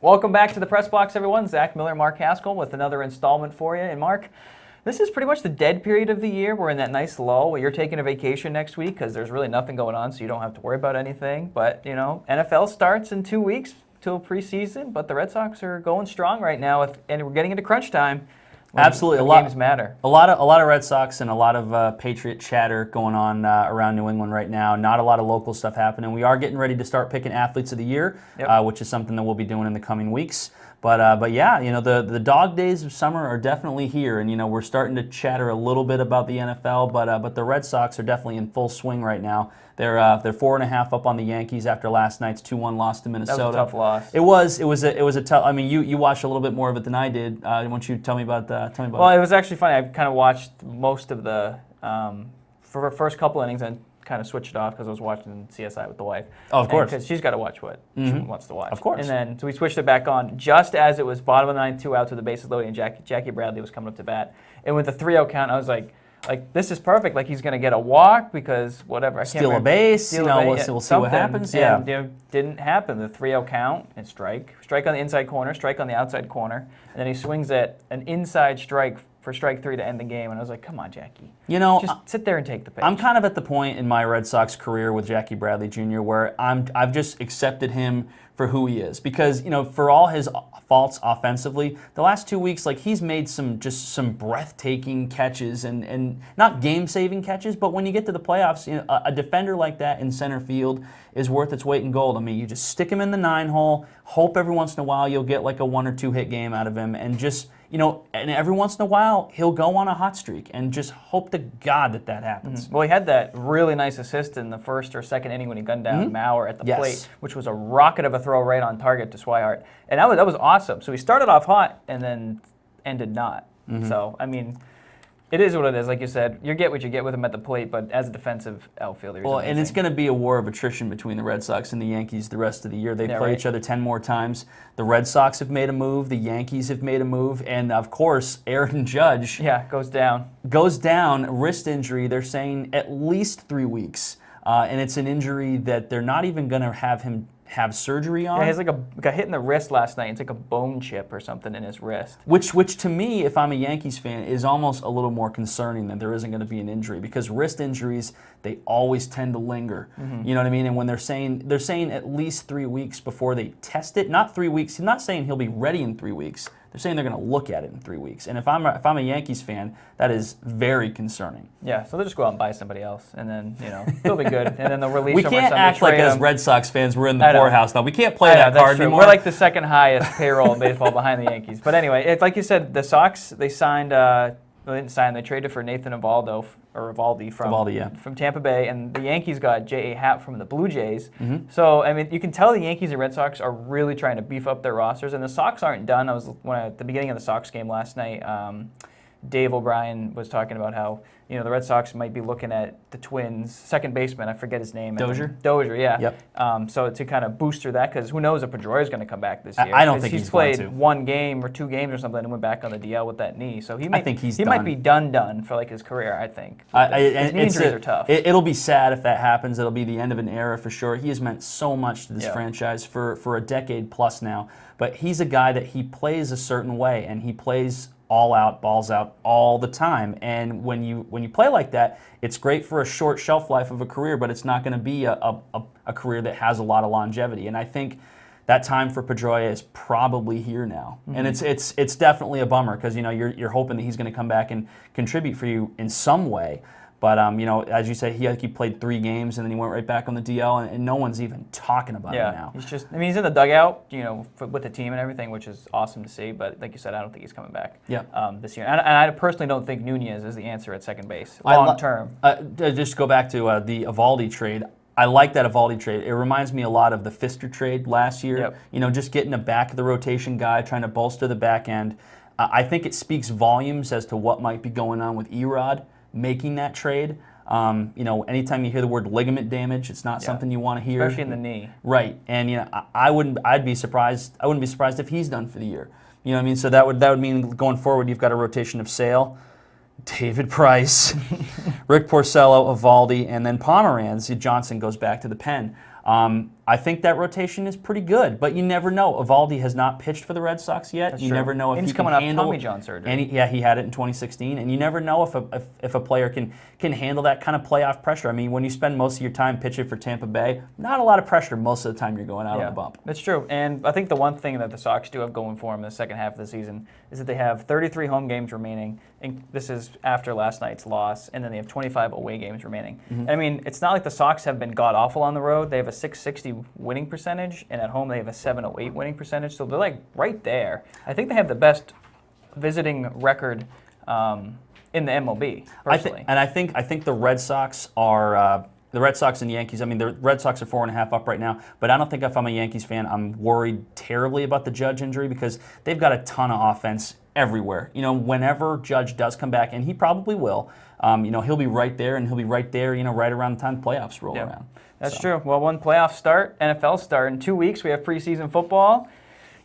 Welcome back to the Press Box, everyone. Zach Miller, Mark Haskell with another installment for you. And Mark, this is pretty much the dead period of the year. We're in that nice lull. You're taking a vacation next week because there's really nothing going on, so you don't have to worry about anything. But, you know, NFL starts in 2 weeks till preseason, but the Red Sox are going strong right now, and we're getting into crunch time. Absolutely, games matter. A lot of Red Sox and a lot of Patriot chatter going on around New England right now. Not a lot of local stuff happening. We are getting ready to start picking athletes of the year, which is something that we'll be doing in the coming weeks. But yeah, you know, the dog days of summer are definitely here, and you know we're starting to chatter a little bit about the NFL, but the Red Sox are definitely in full swing right now. They're 4.5 up on the Yankees after last night's 2-1 loss to Minnesota. That was a tough loss. It was a tough. I mean, you watched a little bit more of it than I did. Why don't you tell me about Well, it was actually funny. I kind of watched most of the for the first couple innings and kind of switched it off because I was watching CSI with the wife. Oh, of course. Because she's got to watch what she wants to watch. Of course. And then so we switched it back on just as it was bottom of the ninth, 2 outs with the bases loaded, and Jackie Bradley was coming up to bat. And with the 3-0 count, I was like, this is perfect. Like he's going to get a walk because whatever. I can't steal a base. We'll see what happens. And, didn't happen. The 3-0 count and strike on the inside corner, strike on the outside corner, and then he swings at an inside strike for strike 3 to end the game. And I was like, come on, Jackie. You know, just sit there and take the pitch. I'm kind of at the point in my Red Sox career with Jackie Bradley Jr. where I've just accepted him for who he is, because you know, for all his faults offensively, the last 2 weeks, like he's made some breathtaking catches and not game-saving catches, but when you get to the playoffs, you know, a defender like that in center field is worth its weight in gold. I mean, you just stick him in the 9-hole, hope every once in a while you'll get like a 1 or 2 hit game out of him, and just, you know, and every once in a while he'll go on a hot streak, and just hope to God that happens. Well, he had that really nice assist in the first or second inning when he gunned down Mauer at the plate, which was a rocket of a throw right on target to Swihart, and that was awesome. So he started off hot and then ended not. So I mean, it is what it is. Like you said, you get what you get with him at the plate, but as a defensive outfielder, he's amazing. And it's going to be a war of attrition between the Red Sox and the Yankees the rest of the year. They play each other 10 more times. The Red Sox have made a move. The Yankees have made a move. And, of course, Aaron Judge goes down. Wrist injury. They're saying at least 3 weeks. And it's an injury that they're not even going to have him have surgery on. Yeah, he has like a hit in the wrist last night. It's like a bone chip or something in his wrist. Which to me, if I'm a Yankees fan, is almost a little more concerning that there isn't going to be an injury, because wrist injuries, they always tend to linger. You know what I mean? And when they're saying at least 3 weeks before they test it, not 3 weeks. He's not saying he'll be ready in 3 weeks. They're saying they're going to look at it in 3 weeks. And if I'm a Yankees fan, that is very concerning. Yeah, so they'll just go out and buy somebody else, and then they'll be good, and then they'll release we them. We can't act like as Red Sox fans we're in the poorhouse now. We can't play that card anymore. We're like the second highest payroll in baseball behind the Yankees. But anyway, it's like you said, the Sox, they signed. They didn't sign. They traded for Nathan Eovaldi from Tampa Bay, and the Yankees got J.A. Happ from the Blue Jays. So I mean, you can tell the Yankees and Red Sox are really trying to beef up their rosters, and the Sox aren't done. At the beginning of the Sox game last night, Dave O'Brien was talking about how the Red Sox might be looking at the Twins' second baseman. I forget his name. Dozier, yeah. Yep. So to kind of booster that, because who knows if Pedroia is going to come back this year. I don't think he's played going to. 1 game or 2 games or something and went back on the DL with that knee. So he might be done for like his career. I think. His knee injuries are tough. It'll be sad if that happens. It'll be the end of an era for sure. He has meant so much to this franchise for a decade plus now. But he's a guy that he plays a certain way, and he plays all out, balls out all the time. And when you play like that, it's great for a short shelf life of a career, but it's not going to be a career that has a lot of longevity. And I think that time for Pedroia is probably here now. And it's definitely a bummer, because you're hoping that he's going to come back and contribute for you in some way. But as you said, he played 3 games and then he went right back on the DL, and no one's even talking about him now. He's in the dugout, with the team and everything, which is awesome to see. But like you said, I don't think he's coming back this year. And I personally don't think Nunez is the answer at second base long term. Just to go back to the Eovaldi trade. I like that Eovaldi trade. It reminds me a lot of the Fister trade last year. Just getting a back of the rotation guy, trying to bolster the back end. I think it speaks volumes as to what might be going on with Erod making that trade. Anytime you hear the word ligament damage, it's not something you want to hear, especially in the knee. Right, and I wouldn't be surprised if he's done for the year. You know what I mean? So that would mean going forward, you've got a rotation of Sale, David Price, Rick Porcello, Eovaldi, and then Pomeranz. Johnson goes back to the pen. I think that rotation is pretty good, but you never know. Eovaldi has not pitched for the Red Sox yet. That's you true. never know if he's he coming can off handle Tommy John surgery. And he had it in 2016, and you never know if a player can handle that kind of playoff pressure. I mean, when you spend most of your time pitching for Tampa Bay, not a lot of pressure most of the time you're going out on the bump. That's true. And I think the one thing that the Sox do have going for them in the second half of the season is that they have 33 home games remaining, and this is after last night's loss, and then they have 25 away games remaining. Mm-hmm. I mean, it's not like the Sox have been god-awful on the road. They have a .660 winning percentage, and at home they have a .708 winning percentage, so they're like right there. I think they have the best visiting record in the MLB, personally. I think the Red Sox are... the Red Sox and Yankees, I mean, the Red Sox are 4.5 up right now, but I don't think if I'm a Yankees fan, I'm worried terribly about the Judge injury because they've got a ton of offense everywhere. You know, whenever Judge does come back, and he probably will, you know, he'll be right there, and he'll be right there, you know, right around the time the playoffs roll around. That's true. Well, one playoff start, NFL start. In 2 weeks, we have preseason football.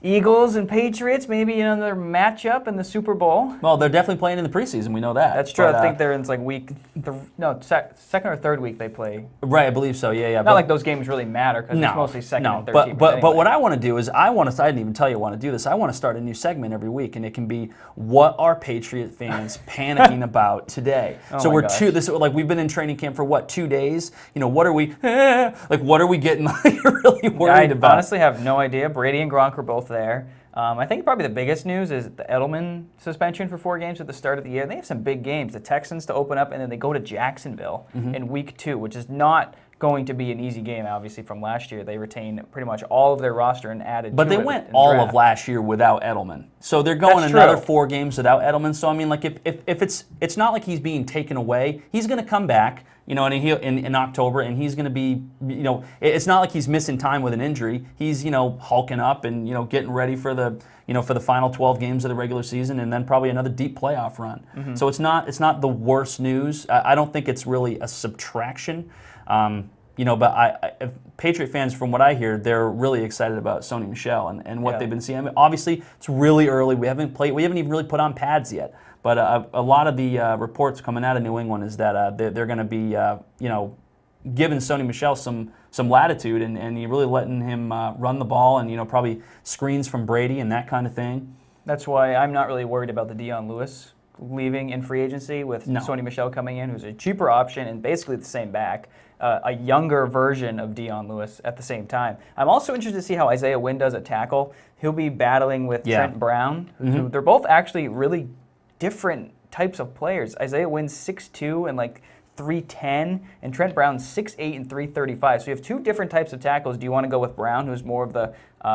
Eagles and Patriots, maybe another matchup in the Super Bowl. Well, they're definitely playing in the preseason. We know that. That's true. But, I think they're in like second or third week they play. Right, I believe so. Yeah. Not like those games really matter because it's mostly second and third. But what I want to do is I didn't even tell you I want to do this. I want to start a new segment every week, and it can be what are Patriot fans panicking about today. So we've been in training camp for 2 days. You know, what are we what are we getting really worried about? I honestly have no idea. Brady and Gronk are both there. I think probably the biggest news is the Edelman suspension for 4 games at the start of the year. They have some big games. The Texans to open up, and then they go to Jacksonville in week 2, which is not going to be an easy game, obviously, from last year. They retained pretty much all of their roster and added But to they it went in all draft. of last year without Edelman. So they're going another 4 games without Edelman. So, I mean, like, if it's not like he's being taken away. He's going to come back, you know, in October, and he's going to be, you know, it's not like he's missing time with an injury. He's, you know, hulking up and, you know, getting ready for the, you know, for the final 12 games of the regular season, and then probably another deep playoff run. So it's not the worst news. I don't think it's really a subtraction. You know, but Patriot fans, from what I hear, they're really excited about Sony Michel and what they've been seeing. I mean, obviously, it's really early. We haven't even really put on pads yet. But a lot of the reports coming out of New England is that they're going to be, you know, giving Sony Michel some latitude and you're really letting him run the ball and, you know, probably screens from Brady and that kind of thing. That's why I'm not really worried about the Dion Lewis leaving in free agency with Sony Michel coming in, who's a cheaper option and basically the same back. A younger version of Dion Lewis at the same time. I'm also interested to see how Isaiah Wynn does at tackle. He'll be battling with Trent Brown. Who they're both actually really different types of players. Isaiah Wynn's 6'2" and like 310, and Trent Brown's 6'8" and 335. So you have 2 different types of tackles. Do you want to go with Brown, who's more of the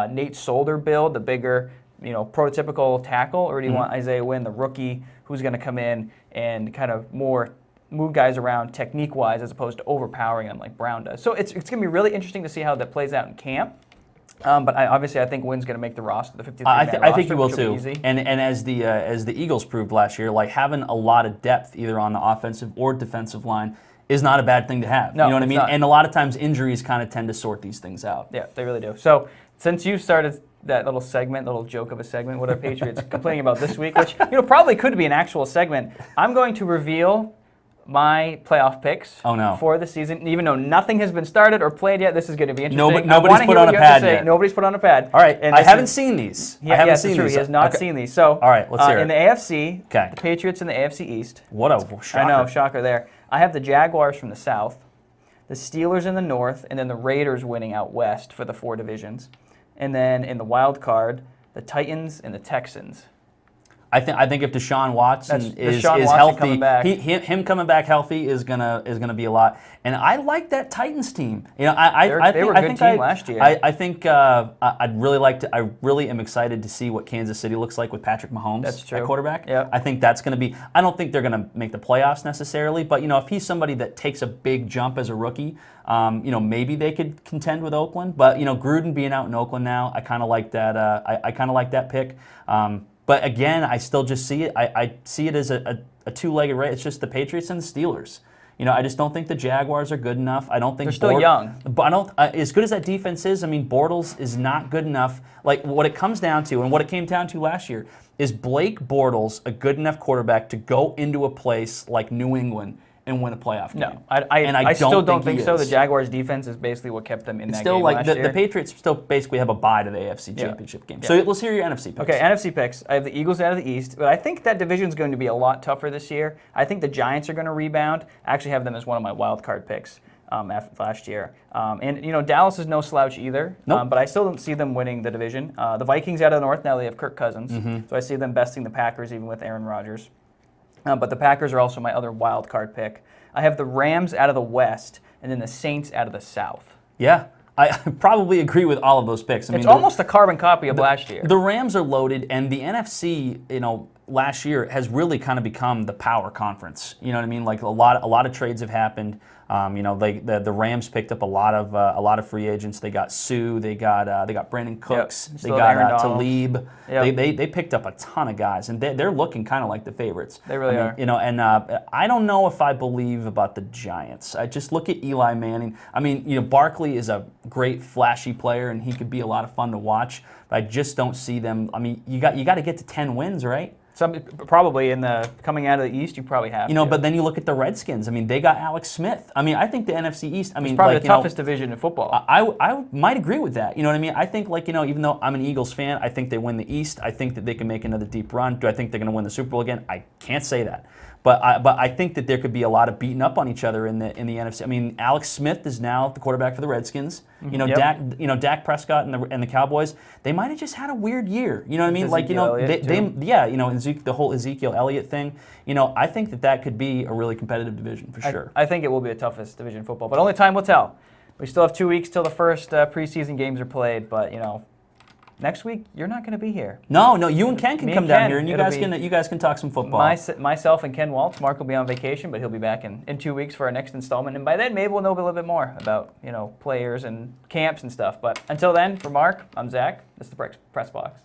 Nate Solder build, the bigger, you know, prototypical tackle, or do you want Isaiah Wynn, the rookie, who's going to come in and kind of more move guys around technique-wise as opposed to overpowering them like Brown does? So it's going to be really interesting to see how that plays out in camp. But I think Wynn's going to make the roster, the 53-man roster. I think he will too. Easy. And as the Eagles proved last year, like having a lot of depth either on the offensive or defensive line is not a bad thing to have. No, you know what I mean? Not. And a lot of times injuries kind of tend to sort these things out. Yeah, they really do. So since you started that little joke of a segment, what are Patriots complaining about this week, which, you know, probably could be an actual segment, I'm going to reveal my playoff picks for the season. Even though nothing has been started or played yet, this is going to be interesting. Nobody's put on a pad yet. Nobody's put on a pad. All right, and I haven't seen these. He has not seen these. So, all right, let's hear it. In the AFC, the Patriots in the AFC East. What a shocker. I know, shocker there. I have the Jaguars from the South, the Steelers in the North, and then the Raiders winning out West for the 4 divisions. And then in the wild card, the Titans and the Texans. I think if Deshaun Watson is healthy, coming back. Him coming back healthy is gonna be a lot. And I like that Titans team. You know, they were a good team last year. I think I really am excited to see what Kansas City looks like with Patrick Mahomes at quarterback. Yep. I think that's gonna be. I don't think they're gonna make the playoffs necessarily, but you know, if he's somebody that takes a big jump as a rookie, you know, maybe they could contend with Oakland. But you know, Gruden being out in Oakland now, I kind of like that. I kind of like that pick. But again, I still just see it. I see it as a 2-legged race. It's just the Patriots and the Steelers. You know, I just don't think the Jaguars are good enough. I don't think they're still young. But I don't. As good as that defense is, I mean, Bortles is not good enough. Like what it comes down to, and what it came down to last year, is Blake Bortles a good enough quarterback to go into a place like New England and win a playoff game. No, I still don't think so. The is. Jaguars' defense is basically what kept them in that Still, game like last the year. Patriots still basically have a bye to the AFC Championship game. So let's hear your NFC picks. Okay, NFC picks. I have the Eagles out of the East, but I think that division is going to be a lot tougher this year. I think the Giants are going to rebound. I actually have them as one of my wild card picks after last year. And Dallas is no slouch either. Nope. But I still don't see them winning the division. The Vikings out of the North, now they have Kirk Cousins, so I see them besting the Packers even with Aaron Rodgers. But the Packers are also my other wild card pick. I have the Rams out of the West, and then the Saints out of the South. Yeah, I probably agree with all of those picks. I mean, It's almost a carbon copy of last year. The Rams are loaded, and the NFC, last year has really kind of become the power conference. You know what I mean? Like a lot of trades have happened. The Rams picked up a lot of free agents. They got Sue. They got Brandon Cooks. Yep. They got Aaron Donald. Talib. Yep. They picked up a ton of guys, and they're looking kind of like the favorites. They really are. And I don't know if I believe about the Giants. I just look at Eli Manning. I mean, Barkley is a great flashy player, and he could be a lot of fun to watch. But I just don't see them. I mean, you got to get to 10 wins, right? Probably coming out of the East, you probably have to. But then you look at the Redskins. I mean, they got Alex Smith. I mean, I think the NFC East. I mean, it's probably the toughest division in football. I might agree with that. You know what I mean? I think even though I'm an Eagles fan, I think they win the East. I think that they can make another deep run. Do I think they're going to win the Super Bowl again? I can't say that. But I think that there could be a lot of beating up on each other in the NFC. I mean, Alex Smith is now the quarterback for the Redskins. Yep. Dak Prescott and the Cowboys. They might have just had a weird year. You know what I mean? The whole Ezekiel Elliott thing. I think that could be a really competitive division for sure. I think it will be the toughest division in football, but only time will tell. We still have 2 weeks till the first preseason games are played, but next week you're not going to be here. No, you and Ken can come down here, and you guys can talk some football. Myself and Ken Waltz. Mark will be on vacation, but he'll be back in 2 weeks for our next installment, and by then maybe we'll know a little bit more about players and camps and stuff. But until then, for Mark, I'm Zach. This is the Press Box.